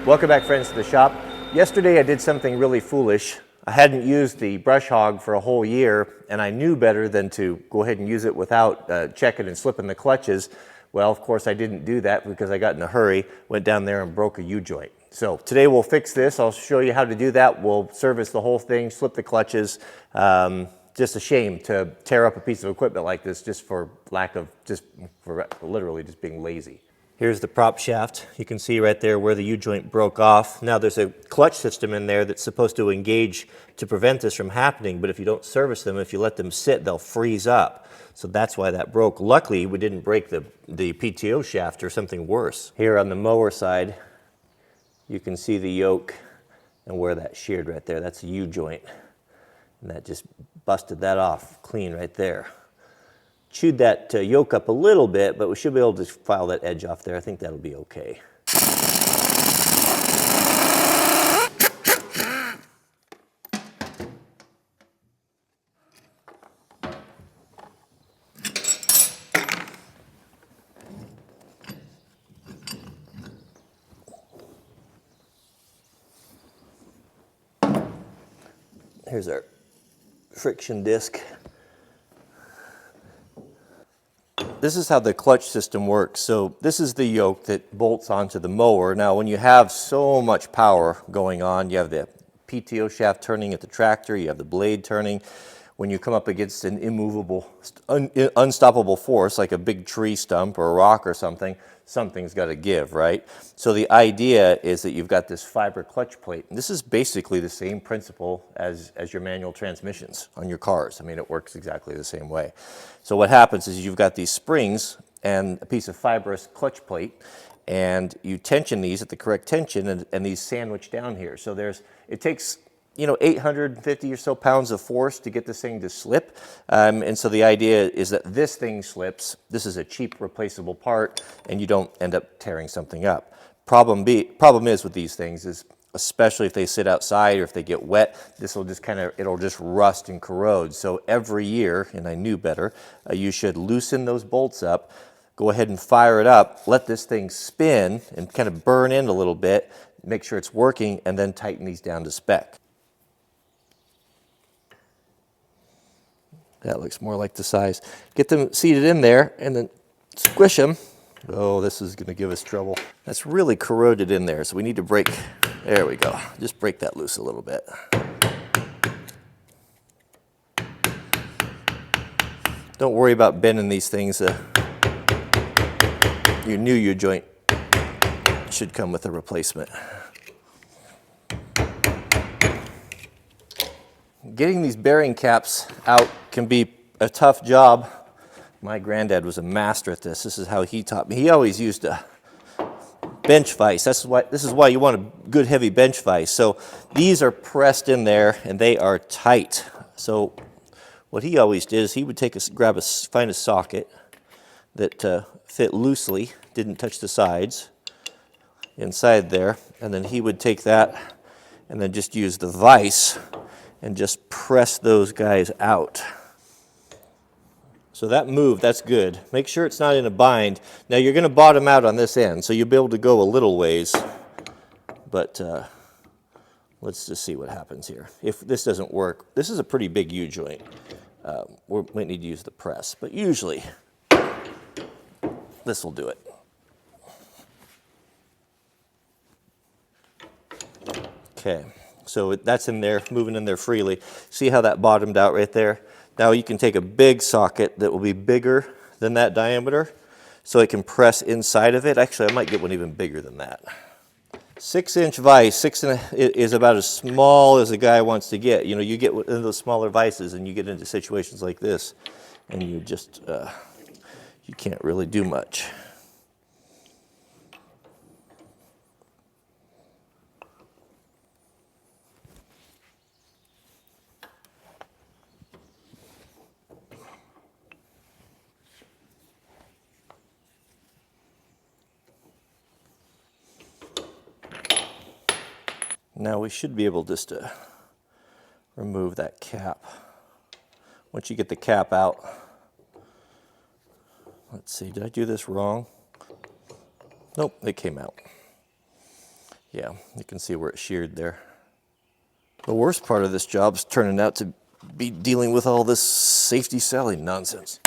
Welcome back, friends, to the shop. Yesterday I did something really foolish. I hadn't used the brush hog for a whole year, and I knew better than to go ahead and use it without checking and slipping the clutches. Well, of course I didn't do that because I got in a hurry, went down there and broke a U-joint. So today we'll fix this. I'll show you how to do that. We'll service the whole thing, slip the clutches. Just a shame to tear up a piece of equipment like this just for literally just being lazy. Here's the prop shaft. You can see right there where the U-joint broke off. Now there's a clutch system in there that's supposed to engage to prevent this from happening, but if you don't service them, if you let them sit, they'll freeze up. So that's why that broke. Luckily, we didn't break the PTO shaft or something worse. Here on the mower side, you can see the yoke and where that sheared right there. That's a U-joint. And that just busted that off clean right there. Chewed that yoke up a little bit, but we should be able to file that edge off there. I think that'll be okay. Here's our friction disc. This is how the clutch system works. So this is the yoke that bolts onto the mower. Now when you have so much power going on, you have the PTO shaft turning at the tractor, you have the blade turning. When you come up against an immovable, unstoppable force like a big tree stump or a rock or something, something's got to give, right? So the idea is that you've got this fiber clutch plate. And this is basically the same principle as your manual transmissions on your cars. I mean, it works exactly the same way. So what happens is you've got these springs and a piece of fibrous clutch plate, and you tension these at the correct tension, and these sandwich down here. So it takes 850 or so pounds of force to get this thing to slip. And so the idea is that this thing slips. This is a cheap replaceable part, and you don't end up tearing something up. Problem is with these things is, especially if they sit outside or if they get wet, this will just it'll just rust and corrode. So every year, and I knew better, you should loosen those bolts up, go ahead and fire it up, let this thing spin and kind of burn in a little bit, make sure it's working, and then tighten these down to spec. That looks more like the size. Get them seated in there and then squish them. Oh, this is going to give us trouble. That's really corroded in there, so we need to break. There we go. Just break that loose a little bit. Don't worry about bending these things. Your new U-joint should come with a replacement. Getting these bearing caps out can be a tough job. My granddad was a master at this. This is how he taught me. He always used a bench vise. This is why you want a good heavy bench vise. So these are pressed in there and they are tight. So what he always did is he would find a socket that fit loosely, didn't touch the sides inside there, and then he would take that and then just use the vise and just press those guys out. So that move, that's good. Make sure it's not in a bind. Now you're going to bottom out on this end, so you'll be able to go a little ways, but let's just see what happens here. If this doesn't work, this is a pretty big U-joint. We might need to use the press, but usually this will do it. Okay. So that's in there, moving in there freely. See how that bottomed out right there? Now you can take a big socket that will be bigger than that diameter so it can press inside of it. Actually, I might get one even bigger than that. 6-inch vise, is about as small as a guy wants to get. You get into those smaller vices and you get into situations like this and you just, you can't really do much. Now we should be able just to remove that cap. Once you get the cap out, let's see, did I do this wrong? Nope, it came out. Yeah, you can see where it's sheared there. The worst part of this job is turning out to be dealing with all this safety selling nonsense.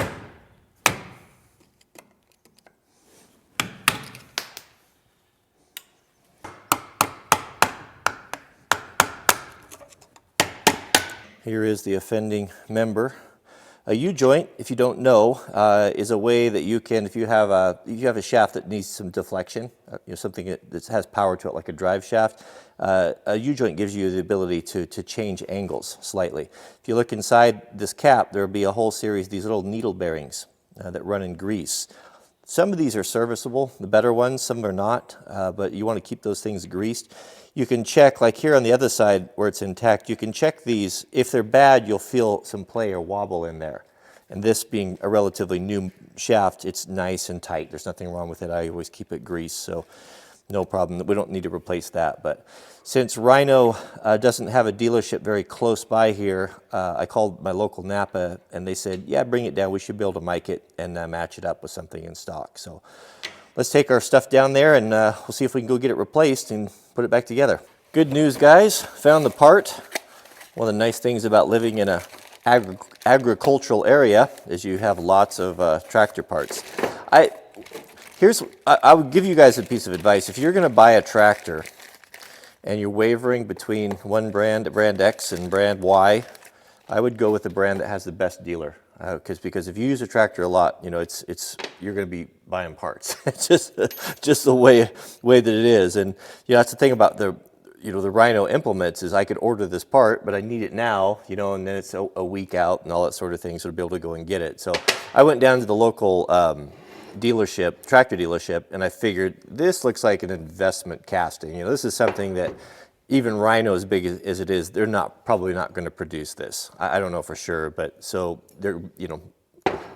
Here is the offending member. A U-joint, if you don't know, is a way that you can, if you have a shaft that needs some deflection, something that has power to it like a drive shaft, a U-joint gives you the ability to change angles slightly. If you look inside this cap, there will be a whole series of these little needle bearings that run in grease. Some of these are serviceable, the better ones, some are not, but you want to keep those things greased. You can check, like here on the other side where it's intact, you can check these. If they're bad, you'll feel some play or wobble in there. And this being a relatively new shaft, it's nice and tight. There's nothing wrong with it. I always keep it greased, so no problem. We don't need to replace that. But since Rhino doesn't have a dealership very close by here, I called my local Napa and they said, yeah, bring it down. We should be able to mic it and match it up with something in stock. So let's take our stuff down there and we'll see if we can go get it replaced and put it back together. Good news, guys. Found the part. One of the nice things about living in a agricultural area is you have lots of tractor parts. I would give you guys a piece of advice. If you're going to buy a tractor and you're wavering between one brand, brand X and brand Y, I would go with the brand that has the best dealer. Because if you use a tractor a lot, you're going to be buying parts. It's just the way that it is. And that's the thing about the Rhino implements is I could order this part, but I need it now, and then it's a week out and all that sort of thing, so to be able to go and get it. So I went down to the local tractor dealership, and I figured this looks like an investment casting. This is something that even Rhino, as big as it is, they're probably not going to produce this. I don't know for sure, but so they're,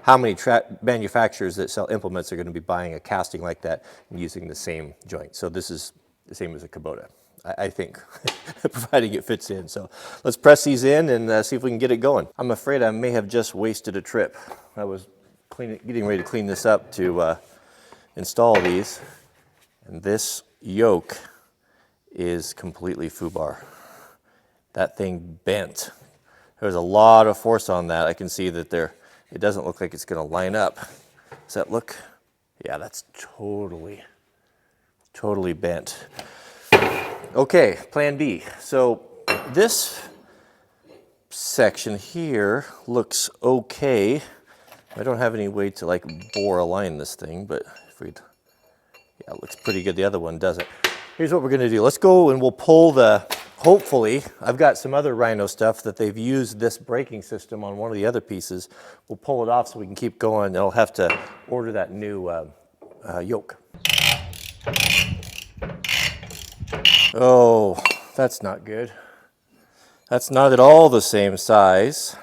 how many manufacturers that sell implements are going to be buying a casting like that and using the same joint? So this is the same as a Kubota, I think, providing it fits in. So let's press these in and see if we can get it going. I'm afraid I may have just wasted a trip. I was getting ready to clean this up to install these, and this yoke is completely foobar. That thing bent. There's a lot of force on that. I can see that it doesn't look like it's going to line up. Does that look? Yeah, that's totally bent. Okay, plan B. So this section here looks okay. I don't have any way to bore align this thing, but yeah, it looks pretty good. The other one doesn't. Here's what we're going to do. Let's go and we'll pull hopefully, I've got some other Rhino stuff that they've used this braking system on one of the other pieces. We'll pull it off so we can keep going. I'll have to order that new yoke. Oh, that's not good. That's not at all the same size.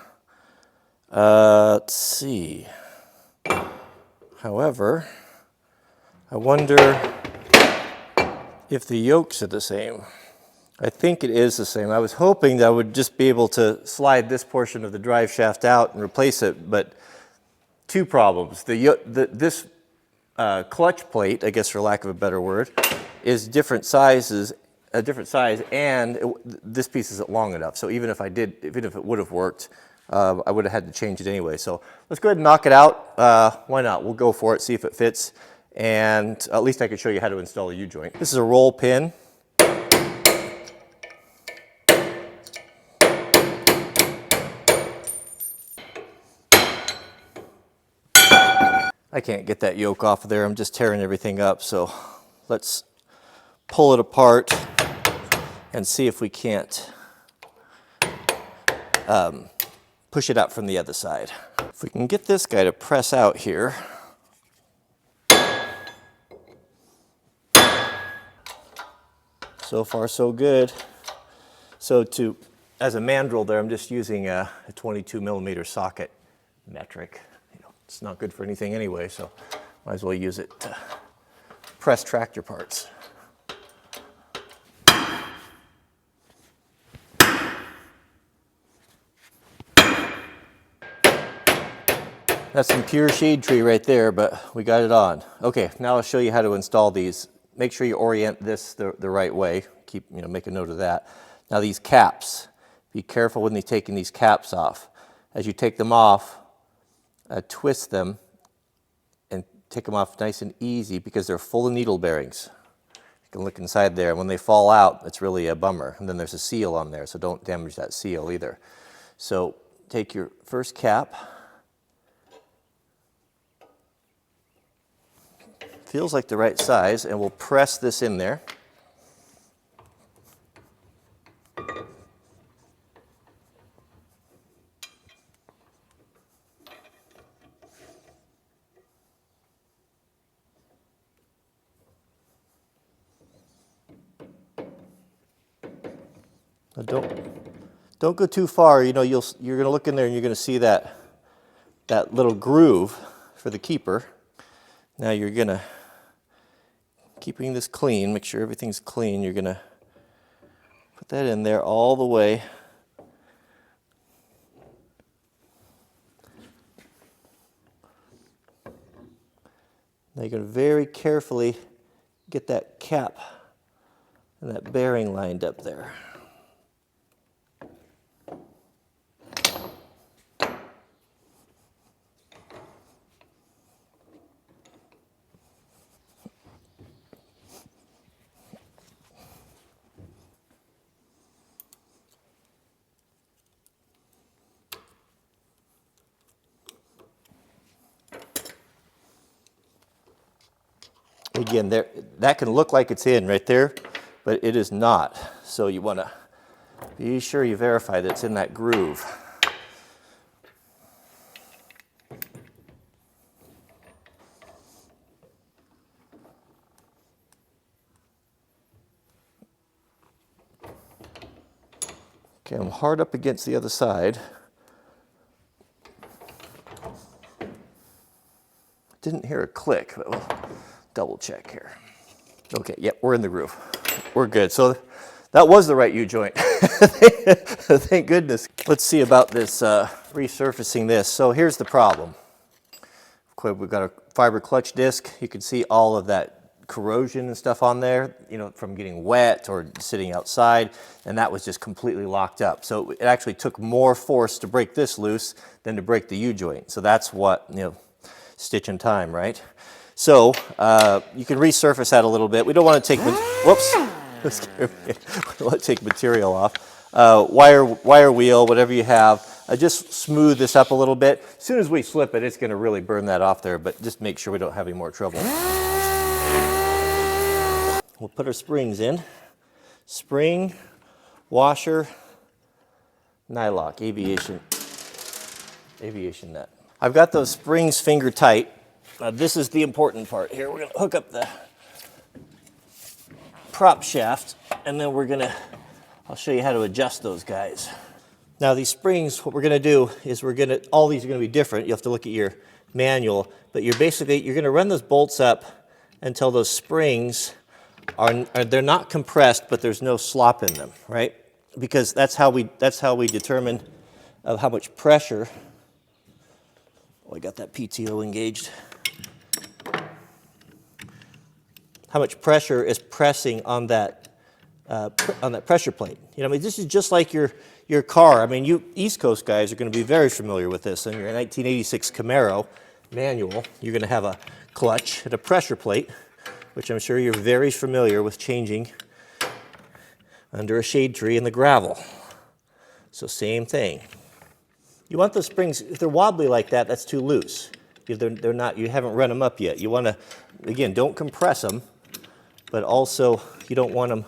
Let's see. However, I wonder if the yokes are the same. I think it is the same. I was hoping that I would just be able to slide this portion of the drive shaft out and replace it, but two problems. This clutch plate, I guess for lack of a better word, is different size, and this piece isn't long enough. So even if it would have worked, I would have had to change it anyway. So let's go ahead and knock it out. Why not? We'll go for it, see if it fits. And at least I could show you how to install a U-joint. This is a roll pin. I can't get that yoke off of there. I'm just tearing everything up. So let's pull it apart and see if we can't push it out from the other side. If we can get this guy to press out here. So far, so good. So as a mandrel there, I'm just using a 22 millimeter socket metric. It's not good for anything anyway, so might as well use it to press tractor parts. That's some pure shade tree right there, but we got it on. Okay, now I'll show you how to install these make sure you orient this the right way. Keep, make a note of that. Now these caps, be careful when you're taking these caps off. As you take them off, twist them and take them off nice and easy because they're full of needle bearings. You can look inside there. When they fall out, it's really a bummer. And then there's a seal on there, so don't damage that seal either. So take your first cap. Feels like the right size, and we'll press this in there. Now don't go too far. You're going to look in there and you're going to see that little groove for the keeper. Now you're going to, keeping this clean, make sure everything's clean, you're going to put that in there all the way. Now you're going to very carefully get that cap and that bearing lined up there. Again, that can look like it's in right there, but it is not. So you want to be sure you verify that it's in that groove. Okay, I'm hard up against the other side. Didn't hear a click, but we'll double check here. Okay, yep, we're in the groove. We're good. So that was the right U-joint. Thank goodness. Let's see about this resurfacing this. So here's the problem. We've got a fiber clutch disc. You can see all of that corrosion and stuff on there, from getting wet or sitting outside, and that was just completely locked up. So it actually took more force to break this loose than to break the U-joint. So that's what, stitch in time, right? So you can resurface that a little bit. We don't want to take, whoops, we don't want to take material off. Wire wheel, whatever you have, just smooth this up a little bit. As soon as we slip it, it's going to really burn that off there, but just make sure we don't have any more trouble. We'll put our springs in. Spring, washer, nylock, aviation nut. I've got those springs finger tight. Now this is the important part here. We're going to hook up the prop shaft, and then I'll show you how to adjust those guys. Now these springs, what we're going to do is all these are going to be different. You have to look at your manual, but you're going to run those bolts up until those springs they're not compressed, but there's no slop in them, right? Because that's how we determine how much pressure. Oh, I got that PTO engaged. How much pressure is pressing on that pressure plate? This is just like your car. You East Coast guys are going to be very familiar with this. In your 1986 Camaro manual, you're going to have a clutch and a pressure plate, which I'm sure you're very familiar with changing under a shade tree in the gravel. So same thing. You want those springs, if they're wobbly like that, that's too loose. They're not, you haven't run them up yet. You want to, again, don't compress them, but also you don't want them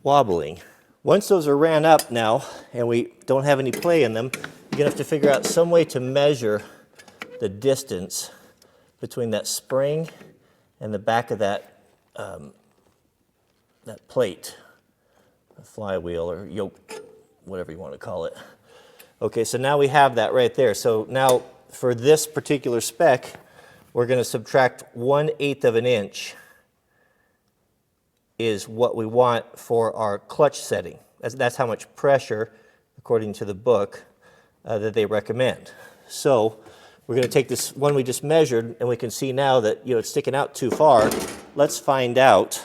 wobbling. Once those are ran up now, and we don't have any play in them, you're going to have to figure out some way to measure the distance between that spring and the back of that plate, a flywheel or yoke, whatever you want to call it. Okay, so now we have that right there. So now for this particular spec, we're going to subtract 1/8 of an inch is what we want for our clutch setting. That's how much pressure, according to the book, that they recommend. So we're going to take this one we just measured, and we can see now that it's sticking out too far. let's find out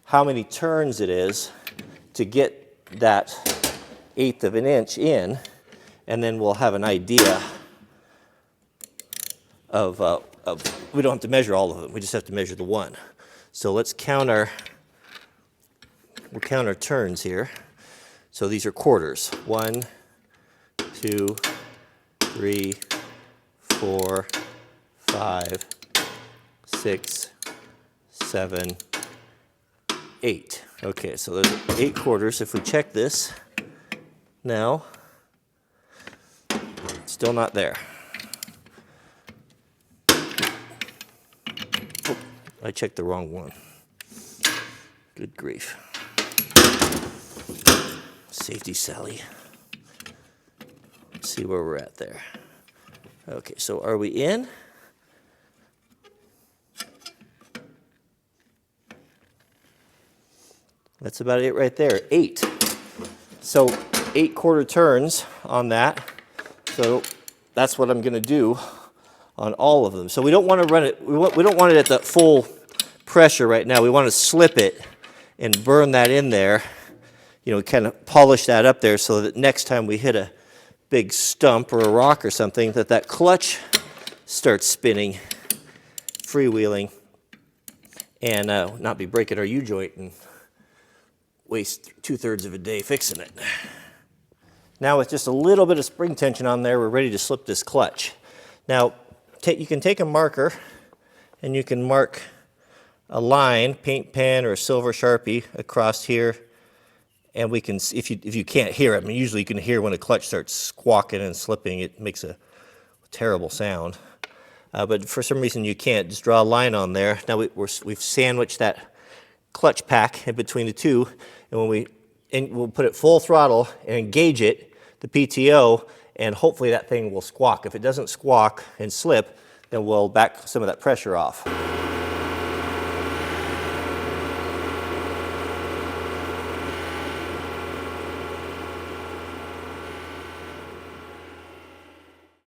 how many turns it is to get that 1/8 of an inch in, and then we'll have an idea of we don't have to measure all of them, we just have to measure the one. So let's count our turns here. So these are quarters. 1, 2, 3, 4, 5, 6, 7, 8. Okay, so there's 8 quarters. If we check this now, still not there. Oh, I checked the wrong one. Good grief. Safety Sally. Let's see where we're at there. Okay, so are we in? That's about it right there, 8. So 8 quarter turns on that. So that's what I'm going to do on all of them. So we don't want to run it, we don't want it at the full pressure right now. We want to slip it and burn that in there, you know, kind of polish that up there so that next time we hit a big stump or a rock or something, that clutch starts spinning, freewheeling, and not be breaking our U-joint and waste 2/3 of a day fixing it. Now with just a little bit of spring tension on there, we're ready to slip this clutch. Now you can take a marker and you can mark a line, paint pen or a silver Sharpie across here, and we can, if you can't hear it, I mean usually you can hear when a clutch starts squawking and slipping, it makes a terrible sound. But for some reason you can't, just draw a line on there. Now we've sandwiched that clutch pack in between the two, and we'll put it full throttle and engage it, the PTO, and hopefully that thing will squawk. If it doesn't squawk and slip, then we'll back some of that pressure off.